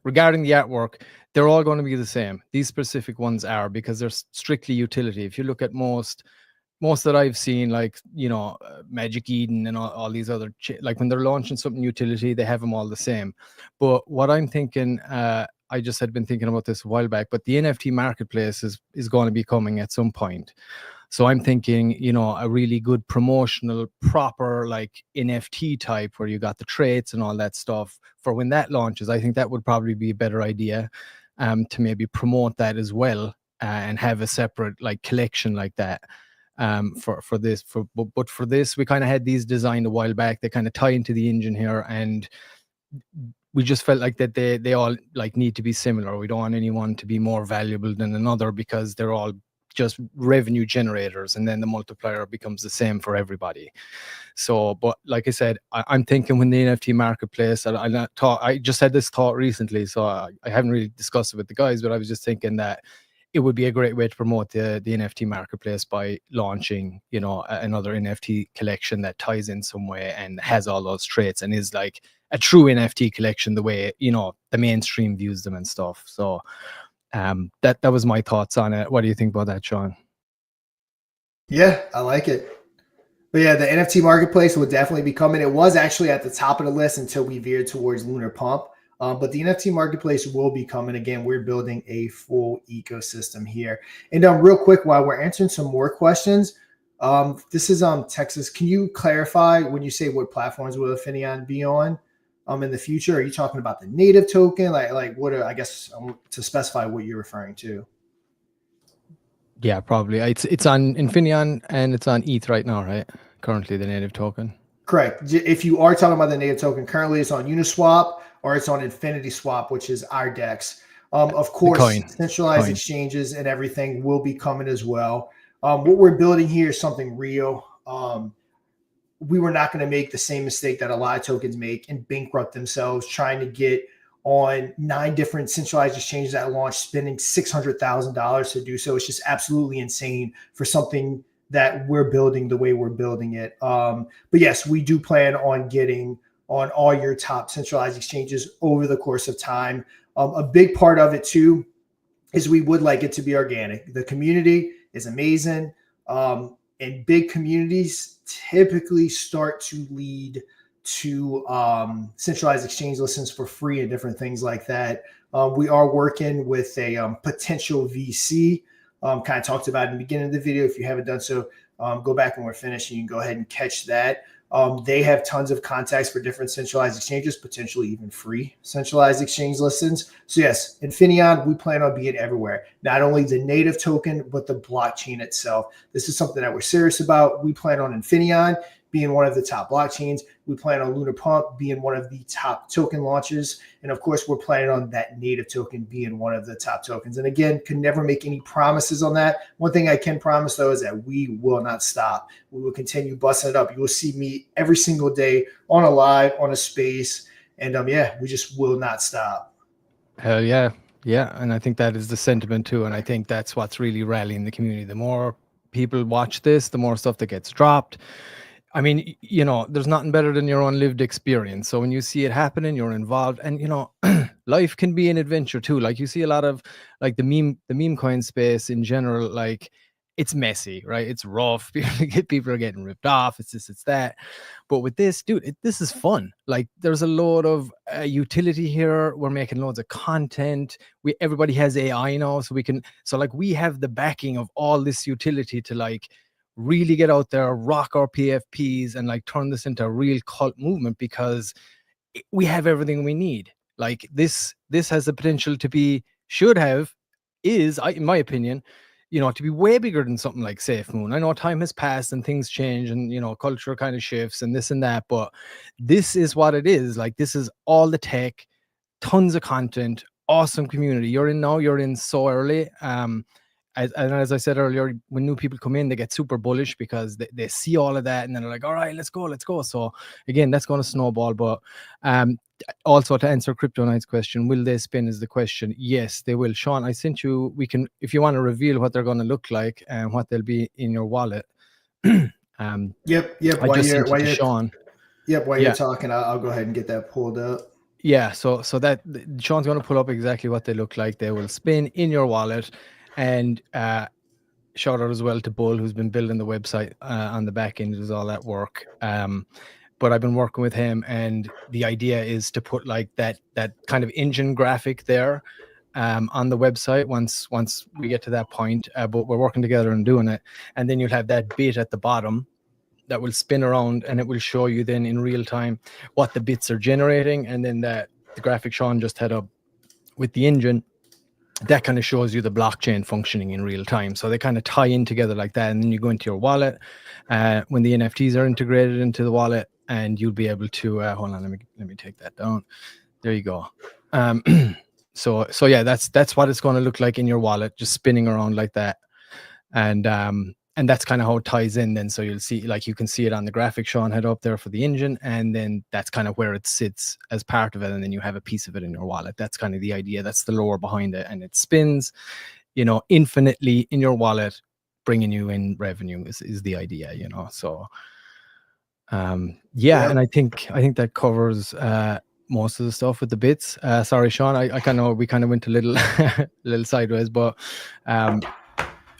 regarding the artwork, they're all going to be the same. These specific ones are, because they're strictly utility. If you look at most that I've seen, like Magic Eden and all these other like when they're launching something utility, they have them all the same. But what I'm thinking, I just had been thinking about this a while back, but the NFT marketplace is going to be coming at some point. So I'm thinking, a really good promotional, proper like NFT type where you got the traits and all that stuff for when that launches. I think that would probably be a better idea, to maybe promote that as well, and have a separate like collection like that. For this, but for this, we kind of had these designed a while back. They kind of tie into the engine here, and we just felt like that they all like need to be similar. We don't want anyone to be more valuable than another, because they're all just revenue generators, and then the multiplier becomes the same for everybody. So, but like I said, I'm thinking when the NFT marketplace, I just had this thought recently, so I haven't really discussed it with the guys, but I was just thinking that it would be a great way to promote the NFT marketplace by launching, you know, another NFT collection that ties in some way and has all those traits and is like a true NFT collection the way, you know, the mainstream views them and stuff. So that was my thoughts on it. What do you think about that, Sean? Yeah, I like it. But yeah, the NFT marketplace will definitely be coming. It was actually at the top of the list until we veered towards Lunar Pump. But the NFT marketplace will be coming. Again, we're building a full ecosystem here. And real quick, while we're answering some more questions, this is Texas. Can you clarify when you say what platforms will Infinion be on in the future? Are you talking about the native token? Like what are, I guess to specify what you're referring to? Yeah, probably. It's on Infinion and it's on ETH right now, right? Currently, the native token. Correct. If you are talking about the native token, currently it's on Uniswap or it's on Infinity Swap, which is our DEX. Of The course, centralized coin. exchanges and everything will be coming as well. What we're building here is something real. We were not going to make the same mistake that a lot of tokens make and bankrupt themselves trying to get on 9 different centralized exchanges at launch, spending $600,000 to do so. It's just absolutely insane for something that we're building the way we're building it. But yes, we do plan on getting on all your top centralized exchanges over the course of time. A big part of it too is we would like it to be organic. The community is amazing. And big communities typically start to lead to centralized exchange listings for free and different things like that. We are working with a potential VC. Kind of talked about in the beginning of the video. If you haven't done so, go back when we're finished and you can go ahead and catch that. They have tons of contacts for different centralized exchanges, potentially even free centralized exchange listings. So yes, Infinion, we plan on being everywhere. Not only the native token, but the blockchain itself. This is something that we're serious about. We plan on Infinion being one of the top blockchains. We plan on LunarPump being one of the top token launches. And of course, we're planning on that native token being one of the top tokens. And again, can never make any promises on that. One thing I can promise, though, is that we will not stop. We will continue busting it up. You will see me every single day on a live, on a space. And yeah, we just will not stop. Hell yeah. Yeah. And I think that is the sentiment too. And I think that's what's really rallying the community. The more people watch this, the more stuff that gets dropped. I mean, you know, there's nothing better than your own lived experience. So when you see it happening, you're involved, and you know, life can be an adventure too. Like you see a lot of like the meme coin space in general, like it's messy, right? It's rough. People are getting ripped off. It's this, it's that. But with this, dude, this is fun. Like there's a load of utility here. We're making loads of content. Everybody has AI now, so like we have the backing of all this utility to like really get out there, rock our PFPs, and like turn this into a real cult movement because we have everything we need. Like this has the potential to be, in my opinion, you know, to be way bigger than something like Safe Moon. I know time has passed and things change and, you know, culture kind of shifts and this and that, but this is what it is. Like this is all the tech, tons of content, awesome community. You're in so early. As I said earlier, when new people come in, they get super bullish because they see all of that and then they're like, all right, let's go. So again, that's going to snowball. But also to answer Crypto Knight's question, will they spin is the question. Yes, they will. Sean, I sent you, if you want to reveal what they're going to look like and what they'll be in your wallet. Yep. I just sent it to Sean. Yep. While you're talking, I'll go ahead and get that pulled up. Yeah, so that Sean's going to pull up exactly what they look like. They will spin in your wallet. And shout out as well to Bull, who's been building the website on the back end, does all that work. But I've been working with him, and the idea is to put like that kind of engine graphic there on the website once we get to that point. But we're working together and doing it, and then you'll have that bit at the bottom that will spin around, and it will show you then in real time what the bits are generating, and then the graphic Sean just had up with the engine. That kind of shows you the blockchain functioning in real time. So they kind of tie in together like that. And then you go into your wallet when the NFTs are integrated into the wallet, and you'll be able to hold on. Let me take that down. There you go. So yeah, that's what it's going to look like in your wallet, just spinning around like that. And that's kind of how it ties in then. So you'll see, like you can see it on the graphic Sean had up there for the engine, and then that's kind of where it sits as part of it, and then you have a piece of it in your wallet. That's kind of the idea. That's the lore behind it, and it spins. infinitely in your wallet, bringing you in revenue is the idea, So yeah, and I think that covers most of the stuff with the bits. Sorry, Sean, I kind of we kind of went a little little sideways, but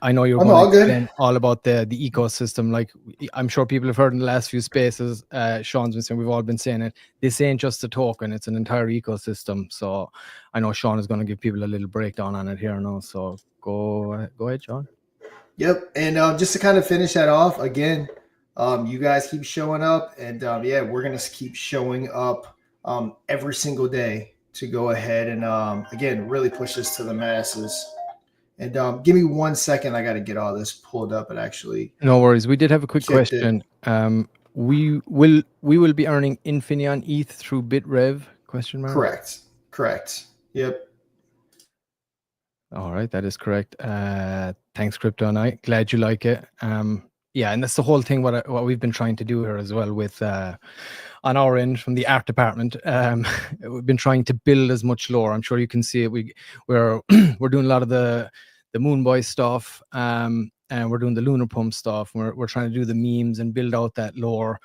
I know you're going to explain all about the ecosystem. Like, I'm sure people have heard in the last few spaces, Sean's been saying, we've all been saying it, this ain't just a token, it's an entire ecosystem. So I know Sean is going to give people a little breakdown on it here now. So go ahead, Sean. Yep. And just to kind of finish that off, again, you guys keep showing up, and yeah, we're going to keep showing up every single day to go ahead and again, really push this to the masses. And give me 1 second. I got to get all this pulled up and actually. No worries. We did have a quick question. We will be earning Infinaeon ETH through Bitrev? ? Correct. Yep. All right, that is correct. Thanks, Crypto Night. Glad you like it. Yeah, and that's the whole thing. What we've been trying to do here as well with on our end from the art department. We've been trying to build as much lore. I'm sure you can see it. We're doing a lot of the Moonboy stuff, and we're doing the LunarPump stuff. We're trying to do the memes and build out that lore.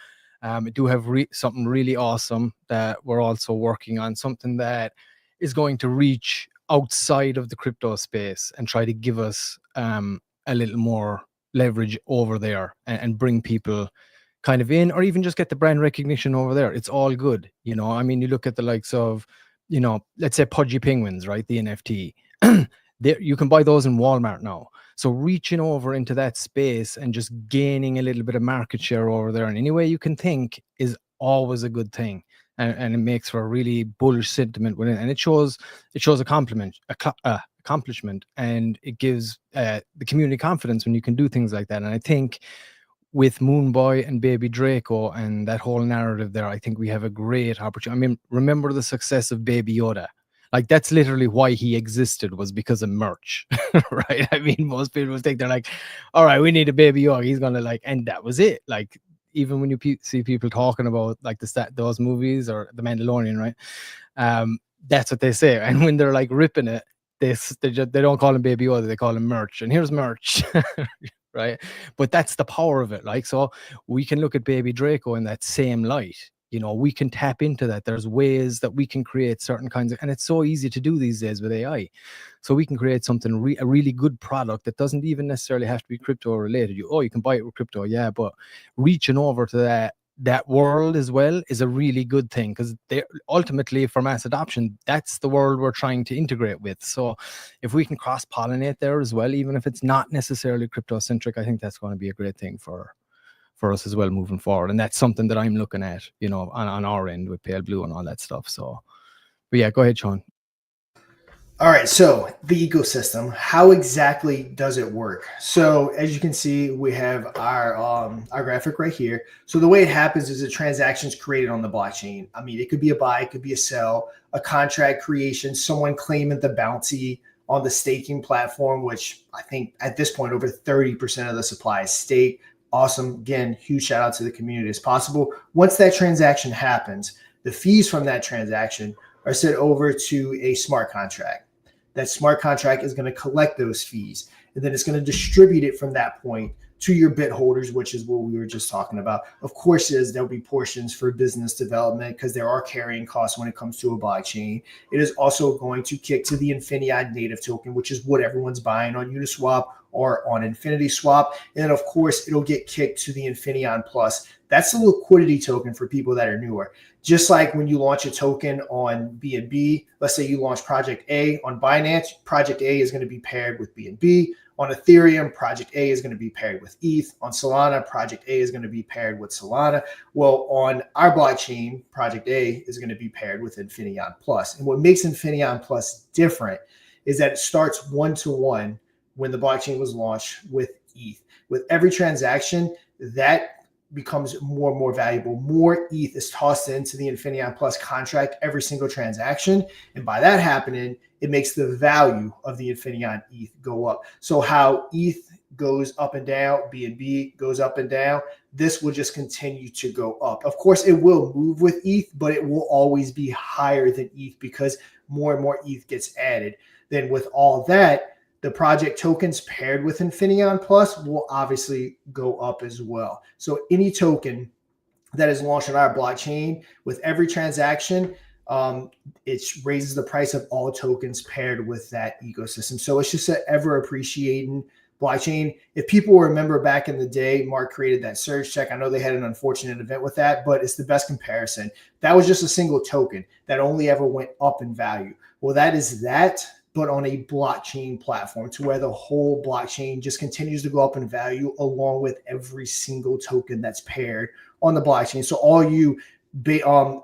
We do have something really awesome that we're also working on. Something that is going to reach outside of the crypto space and try to give us a little more leverage over there and bring people kind of in, or even just get the brand recognition over there. It's all good. I mean, you look at the likes of, let's say Pudgy Penguins, right? The NFT. You can buy those in Walmart now. So reaching over into that space and just gaining a little bit of market share over there in any way you can think is always a good thing. And it makes for a really bullish sentiment within, and it shows accomplishment, and it gives the community confidence when you can do things like that. And I think with Moonboy and Baby Draco and that whole narrative there, I think we have a great opportunity. I mean, remember the success of Baby Yoda. Like, that's literally why he existed, was because of merch, right? I mean, most people think they're like, all right, we need a Baby Yoda. He's going to and that was it. Like, even when you see people talking about like those movies or The Mandalorian, right? That's what they say. And when they're like ripping it, they don't call him Baby Yoda, they call him merch. And here's merch, right? But that's the power of it. Like, so we can look at Baby Draco in that same light. We can tap into that. There's ways that we can create certain kinds of, and it's so easy to do these days with AI. So we can create something, a really good product that doesn't even necessarily have to be crypto related. You can buy it with crypto, yeah, but reaching over to that world as well is a really good thing, because ultimately for mass adoption, that's the world we're trying to integrate with. So if we can cross-pollinate there as well, even if it's not necessarily crypto-centric, I think that's going to be a great thing for us as well moving forward. And that's something that I'm looking at, on our end with Pale Blue and all that stuff. So, but yeah, go ahead, Sean. All right, so the ecosystem, how exactly does it work? So as you can see, we have our graphic right here. So the way it happens is a transaction is created on the blockchain. I mean, it could be a buy, it could be a sell, a contract creation, someone claiming the bounty on the staking platform, which I think at this point over 30% of the supply is staked. Awesome. Again, huge shout out to the community as possible. Once that transaction happens, the fees from that transaction are sent over to a smart contract. That smart contract is going to collect those fees, and then it's going to distribute it from that point to your bit holders, which is what we were just talking about. Of course, there'll be portions for business development because there are carrying costs when it comes to a blockchain. It is also going to kick to the Infinaeon native token, which is what everyone's buying on Uniswap or on Infinity Swap. And then, of course, it'll get kicked to the Infinaeon Plus. That's the liquidity token for people that are newer. Just like when you launch a token on BNB, let's say you launch Project A on Binance, Project A is going to be paired with BNB. On Ethereum, Project A is going to be paired with ETH. On Solana, Project A is going to be paired with Solana. Well, on our blockchain, Project A is going to be paired with Infinaeon Plus. And what makes Infinaeon Plus different is that it starts one-to-one when the blockchain was launched with ETH. With every transaction, that becomes more and more valuable. More ETH is tossed into the Infinaeon Plus contract every single transaction. And by that happening, it makes the value of the Infinaeon ETH go up. So how ETH goes up and down, BNB goes up and down, this will just continue to go up. Of course, it will move with ETH, but it will always be higher than ETH because more and more ETH gets added. Then with all that, the project tokens paired with Infinion Plus will obviously go up as well. So any token that is launched on our blockchain, with every transaction, it raises the price of all tokens paired with that ecosystem. So it's just an ever appreciating blockchain. If people remember back in the day, Mark created that surge check. I know they had an unfortunate event with that, but it's the best comparison. That was just a single token that only ever went up in value. Well, that is that, but on a blockchain platform, to where the whole blockchain just continues to go up in value along with every single token that's paired on the blockchain. So all you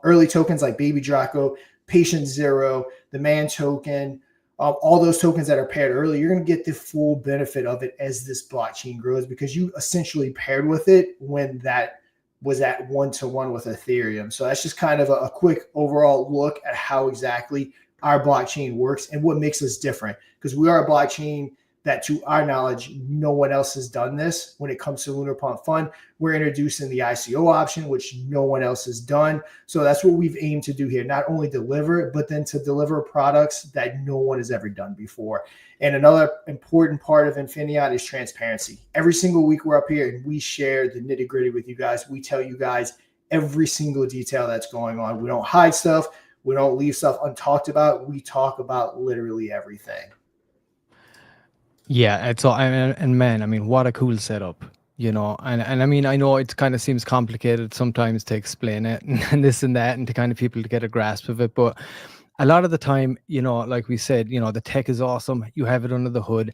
early tokens like Baby Draco, Patient Zero, the Man token, all those tokens that are paired early, you're going to get the full benefit of it as this blockchain grows, because you essentially paired with it when that was at 1-to-1 with Ethereum. So that's just kind of a quick overall look at how exactly our blockchain works and what makes us different, because we are a blockchain that, to our knowledge, no one else has done this. When it comes to LunarPumpFun, we're introducing the ICO option, which no one else has done. So that's what we've aimed to do here, not only deliver, but then to deliver products that no one has ever done before. And another important part of Infinion is transparency. Every single week we're up here and we share the nitty gritty with you guys. We tell you guys every single detail that's going on. We don't hide stuff. We don't leave stuff untalked about. We talk about literally everything. Yeah, it's all, and man, I mean, what a cool setup, and I mean, I know it kind of seems complicated sometimes to explain it and this and that, and to kind of people to get a grasp of it, but a lot of the time, like we said, the tech is awesome. You have it under the hood.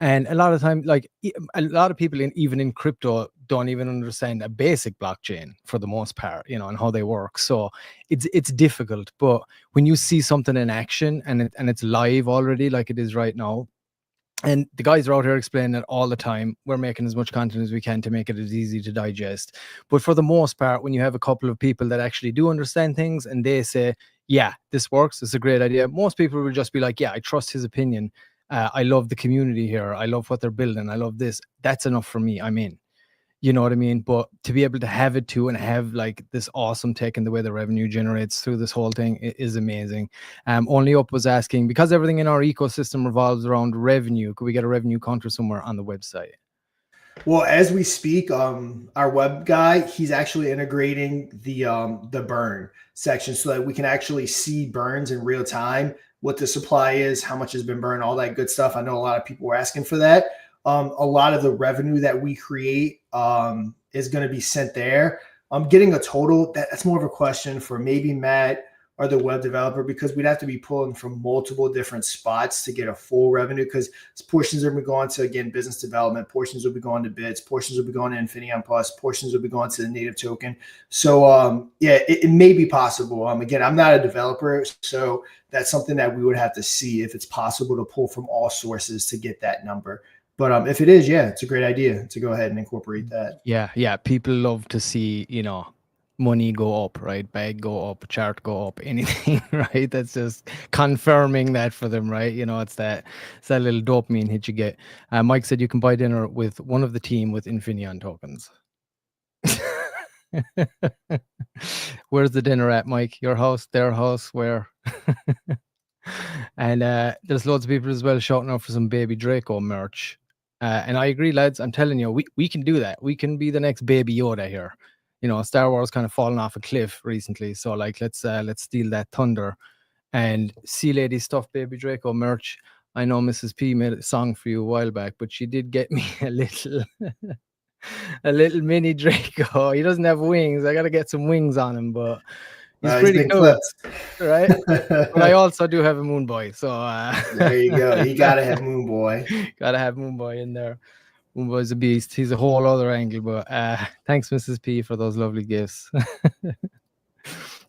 And a lot of time, like a lot of people even in crypto don't even understand a basic blockchain for the most part, and how they work. So it's difficult. But when you see something in action and it's live already, like it is right now, and the guys are out here explaining it all the time. We're making as much content as we can to make it as easy to digest. But for the most part, when you have a couple of people that actually do understand things and they say, yeah, this works, it's a great idea, most people will just be like, yeah, I trust his opinion. I love the community here. I love what they're building. I love this. That's enough for me. I'm in. You know what I mean? But to be able to have it too and have like this awesome tech and the way the revenue generates through this whole thing is amazing. Only Up was asking, because everything in our ecosystem revolves around revenue, could we get a revenue counter somewhere on the website? Well, as we speak, our web guy, he's actually integrating the burn section so that we can actually see burns in real time, what the supply is, how much has been burned, all that good stuff. I know a lot of people were asking for that. A lot of the revenue that we create is going to be sent there. Getting a total, that's more of a question for maybe Matt or the web developer, because we'd have to be pulling from multiple different spots to get a full revenue, because portions will be going to, again, business development, portions will be going to bits, portions will be going to Infinion Plus, portions will be going to the native token. So yeah, it may be possible. Again, I'm not a developer, so that's something that we would have to see if it's possible to pull from all sources to get that number. But if it is, yeah, it's a great idea to go ahead and incorporate that. Yeah. People love to see, money go up, right? Bag go up, chart go up, anything, right? That's just confirming that for them, right? It's that little dopamine hit you get. Mike said you can buy dinner with one of the team with Infinion tokens. Where's the dinner at, Mike? Your house, their house, where? And there's loads of people as well shouting out for some Baby Draco merch. And I agree, lads. I'm telling you, we can do that. We can be the next Baby Yoda here. Star Wars kind of fallen off a cliff recently, so like let's steal that thunder and see lady stuff Baby Draco merch. I know Mrs. P made a song for you a while back, but she did get me a little a little mini Draco. He doesn't have wings. I gotta get some wings on him, but he's pretty cool, right? But I also do have a Moon Boy, so there you go. You gotta have Moon Boy. Gotta have Moon Boy in there. Moon Boy's a beast. He's a whole other angle, but thanks, Mrs. P, for those lovely gifts.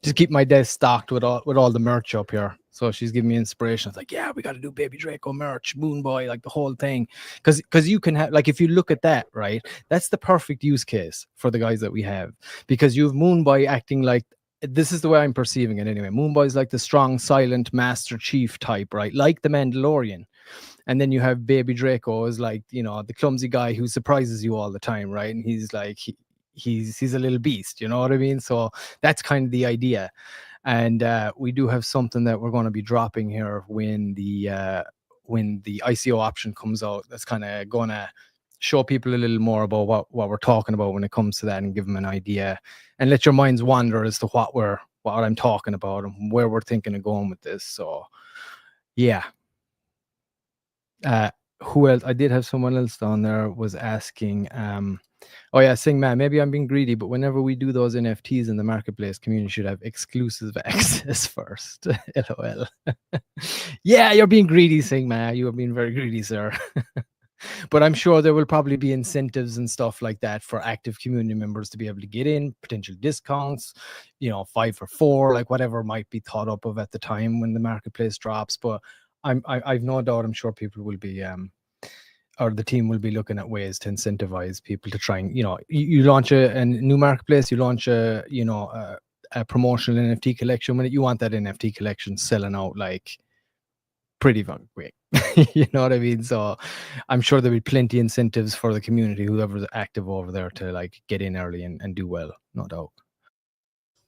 Just keep my desk stocked with all the merch up here. So she's giving me inspiration. It's like, yeah, we got to do Baby Draco merch, Moon Boy, like the whole thing. Because you can have, like, if you look at that, right, that's the perfect use case for the guys that we have. Because you have Moon Boy acting like, this is the way I'm perceiving it anyway. Moon Boy is like the strong, silent Master Chief type, right? Like the Mandalorian. And then you have Baby Draco as like, the clumsy guy who surprises you all the time, right? And he's like, he's a little beast, you know what I mean? So that's kind of the idea. And we do have something that we're going to be dropping here when when the ICO option comes out, that's kind of going to show people a little more about what we're talking about when it comes to that, and give them an idea, and let your minds wander as to what I'm talking about and where we're thinking of going with this. So yeah. Who else? I did have someone else down there was asking, oh yeah, Sing Man, maybe I'm being greedy, but whenever we do those NFTs in the marketplace, community should have exclusive access first. LOL. Yeah, you're being greedy, Sing Man. You are being very greedy, sir. But I'm sure there will probably be incentives and stuff like that for active community members to be able to get in, potential discounts, 5 for 4, like whatever might be thought up of at the time when the marketplace drops. But I've no doubt, I'm sure people will be or the team will be looking at ways to incentivize people to try and, you launch a new marketplace, you launch a promotional NFT collection. When you want that NFT collection selling out like pretty fucking quick. You know what I mean? So I'm sure there'll be plenty incentives for the community, whoever's active over there, to like get in early and do well, no doubt.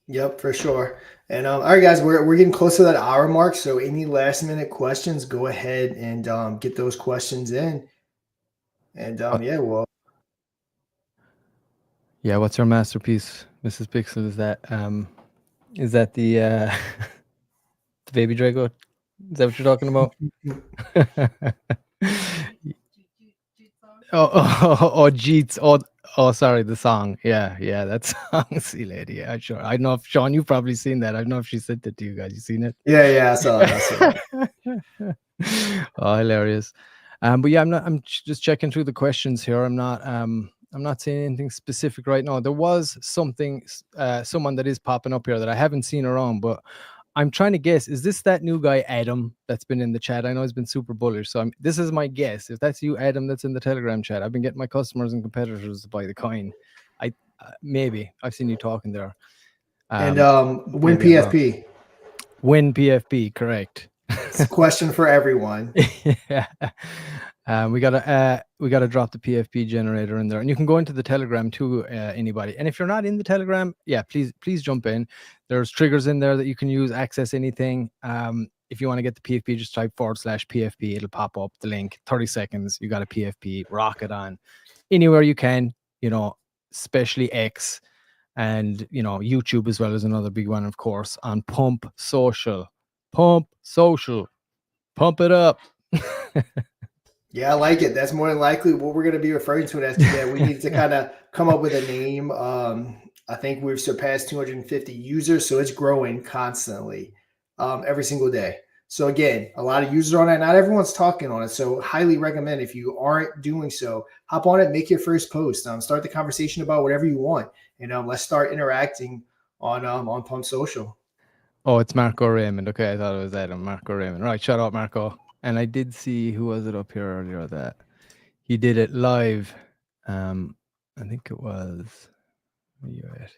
Yep, for sure. And all right, guys, we're getting close to that hour mark. So any last minute questions, go ahead and get those questions in. And yeah, well. Yeah, what's your masterpiece, Mrs. Pixel? Is that the the baby Draco? Is that what you're talking about? Jeets. Oh, sorry, the song. Yeah, that song. See, lady. Yeah, sure. I don't know if Sean, you've probably seen that. I don't know if she sent it to you guys. You seen it? Yeah, I saw it. Oh, hilarious. But yeah, I'm just checking through the questions here. I'm not seeing anything specific right now. There was someone that is popping up here that I haven't seen around, but I'm trying to guess. Is this that new guy, Adam, that's been in the chat? I know he's been super bullish. So this is my guess. If that's you, Adam, that's in the Telegram chat, I've been getting my customers and competitors to buy the coin. Maybe I've seen you talking there. And win PFP. Win PFP, correct. It's a question for everyone. Yeah. We gotta drop the PFP generator in there, and you can go into the Telegram too, anybody. And if you're not in the Telegram, yeah, please jump in. There's triggers in there that you can use, access anything. If you want to get the PFP, just type /PFP. It'll pop up the link. 30 seconds, you got a PFP. Rock it on anywhere you can. Especially X, and YouTube as well as another big one, of course, on Pump Social. Pump it up. Yeah, I like it. That's more than likely what we're going to be referring to it as. Yeah, we need to kind of come up with a name. I think we've surpassed 250 users, so it's growing constantly, every single day. So again, a lot of users on it. Not everyone's talking on it, so highly recommend, if you aren't doing so, hop on it, make your first post, start the conversation about whatever you want, and let's start interacting on Pump Social. Oh, it's Marco Raymond. Okay, I thought it was Adam. Marco Raymond. Right, shout out Marco. And I did see, who was it up here earlier that he did it live. I think it was. Where you at?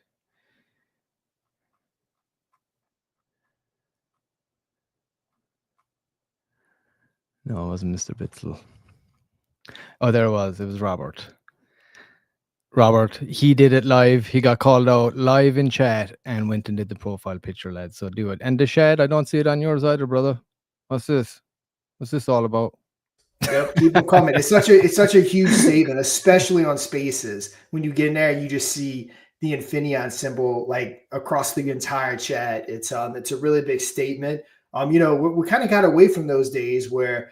No, it wasn't Mr. Bitzel. Oh, there it was. It was Robert. Robert, he did it live. He got called out live in chat and went and did the profile picture, lads. So do it. And the shed, I don't see it on yours either, brother. What's this? What's this all about? Yep, keep them coming. It's such a huge statement, especially on Spaces. When you get in there, you just see the Infinaeon symbol like across the entire chat. It's a really big statement. We kind of got away from those days where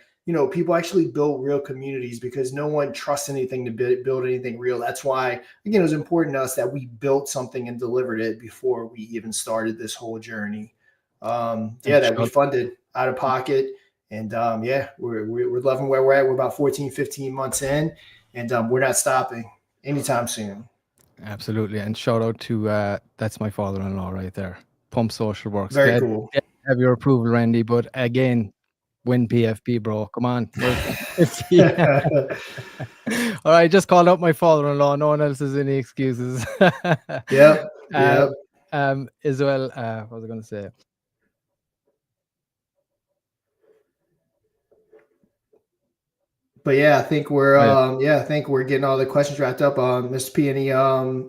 people actually built real communities because no one trusts anything to build anything real. That's why, again, it was important to us that we built something and delivered it before we even started this whole journey. That we funded out of pocket. And we're loving where we're at. We're about 14, 15 months in, and we're not stopping anytime soon. Absolutely. And shout out to that's my father-in-law right there. Pump Social Works. Very cool. Have your approval, Randy. But again, win PFP, bro. Come on. All right, just called out my father-in-law. No one else has any excuses. Yep. As well, what was I going to say? But yeah, I think we're getting all the questions wrapped up. Mr. P,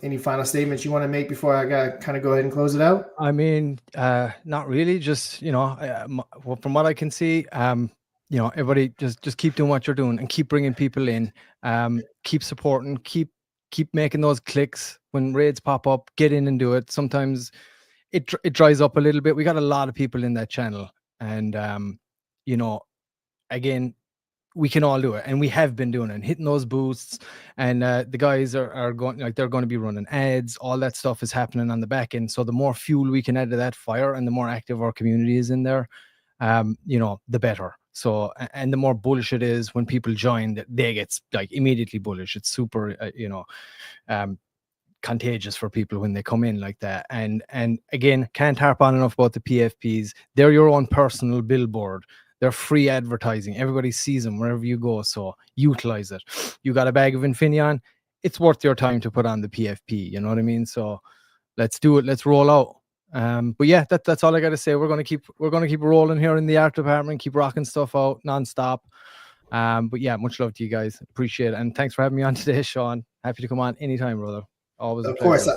any final statements you want to make before I kind of go ahead and close it out? I mean, not really. Just from what I can see, everybody just keep doing what you're doing and keep bringing people in. Keep supporting, keep making those clicks when raids pop up. Get in and do it. Sometimes it dries up a little bit. We got a lot of people in that channel, and again, we can all do it, and we have been doing it and hitting those boosts. And the guys are going, like, they're going to be running ads. All that stuff is happening on the back end. So the more fuel we can add to that fire, and the more active our community is in there, the better. So, and the more bullish it is when people join, that they get like immediately bullish. It's super, contagious for people when they come in like that. And again, can't harp on enough about the PFPs. They're your own personal billboard. They're free advertising. Everybody sees them wherever you go. So utilize it. You got a bag of Infinion, it's worth your time to put on the PFP. You know what I mean? So let's do it. Let's roll out. But yeah, that's all I got to say. We're gonna keep rolling here in the art department. Keep rocking stuff out nonstop. But yeah, much love to you guys. Appreciate it, and thanks for having me on today, Sean. Happy to come on anytime, brother. Always a pleasure. Of course.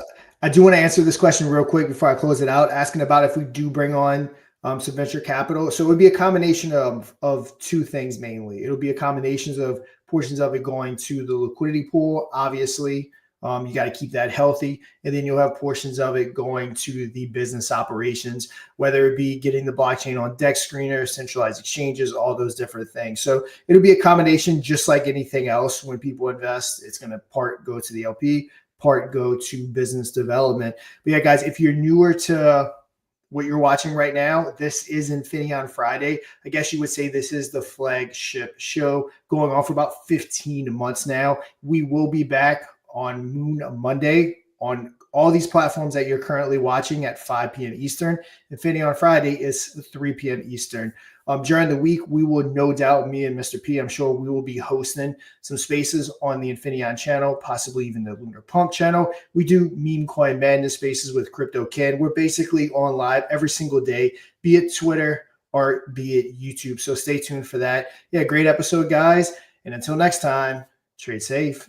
I do want to answer this question real quick before I close it out, asking about if we do bring on some venture capital. So it would be a combination of two things mainly. It'll be a combination of portions of it going to the liquidity pool, obviously. You got to keep that healthy. And then you'll have portions of it going to the business operations, whether it be getting the blockchain on DEX screeners, centralized exchanges, all those different things. So it'll be a combination, just like anything else. When people invest, it's going to part go to the LP, part go to business development. But yeah, guys, if you're newer to what you're watching right now, this is Infinaeon Friday. I guess you would say this is the flagship show going on for about 15 months now. We will be back on Moon Monday on all these platforms that you're currently watching at 5 p.m. Eastern. Infinaeon Friday is 3 p.m. Eastern. During the week, we will no doubt, me and Mr. P, I'm sure we will be hosting some spaces on the Infinaeon channel, possibly even the Lunar Pump channel. We do meme coin madness spaces with Crypto Ken. We're basically on live every single day, be it Twitter or be it YouTube. So stay tuned for that. Yeah, great episode, guys. And until next time, trade safe.